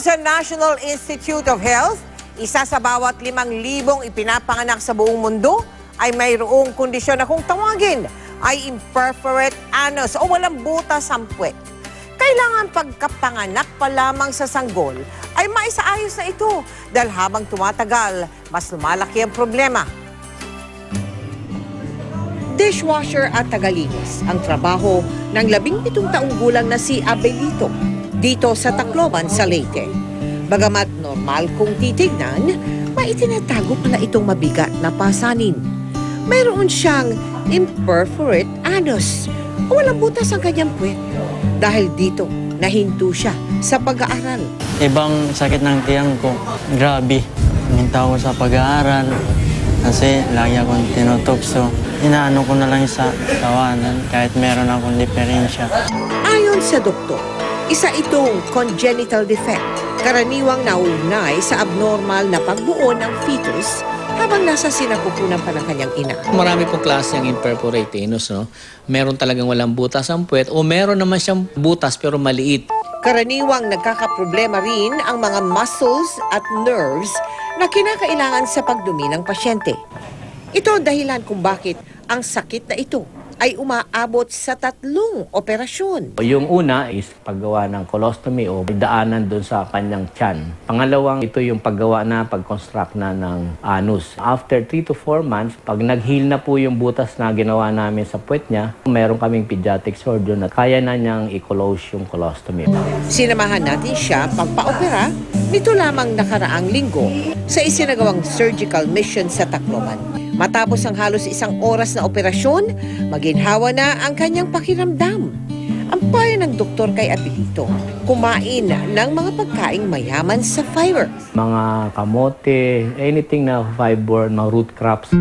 Sa National Institute of Health, isa sa bawat 5,000 ipinapanganak sa buong mundo ay mayroong kondisyon na kung tawagin ay imperforate anus o walang butas ang puwet. Kailangan pagkapanganak pa lamang sa sanggol ay maisaayos na ito dahil habang tumatagal, mas lumalaki ang problema. Dishwasher at tagalinis ang trabaho ng 17 taong gulang na si Abelito dito sa Tacloban sa Leyte. Bagamat normal kung titignan, maitinatago pala itong mabigat na pasanin. Mayroon siyang imperforate anus o walang butas ang kanyang puwet. Dahil dito, nahinto siya sa pag-aaral. Ibang sakit ng tiyang ko, grabe. Minta ko sa pag-aaral kasi lagi akong tinutokso. Inaano ko na lang sa tawanan kahit meron akong diferensya. Ayon sa doktor, isa itong congenital defect. Karaniwang nauugnay sa abnormal na pagbuo ng fetus habang nasa sinapupunan pa ng kanyang ina. Marami pong klase ang imperforate anus, no? Meron talagang walang butas ang puwet o meron naman siyang butas pero maliit. Karaniwang nagkakaproblema rin ang mga muscles at nerves na kinakailangan sa pagdumi ng pasyente. Ito ang dahilan kung bakit ang sakit na ito ay umaabot sa 3 operasyon. Yung una is paggawa ng colostomy o daanan doon sa kanyang tiyan. Pangalawang, ito yung paggawa na, pag-construct na ng anus. After 3 to 4 months, pag nag-heal na po yung butas na ginawa namin sa puwet niya, meron kaming pediatric surgeon na kaya na niyang i-close yung colostomy. Sinamahan natin siya pagpa-opera nito lamang nakaraang linggo sa isinagawang surgical mission sa Tacloban. Matapos ang halos 1 oras na operasyon, maginhawa na ang kanyang pakiramdam. Ang payo ng doktor kay Abelito, kumain ng mga pagkaing mayaman sa fiber. Mga kamote, anything na fiber, mga root crops.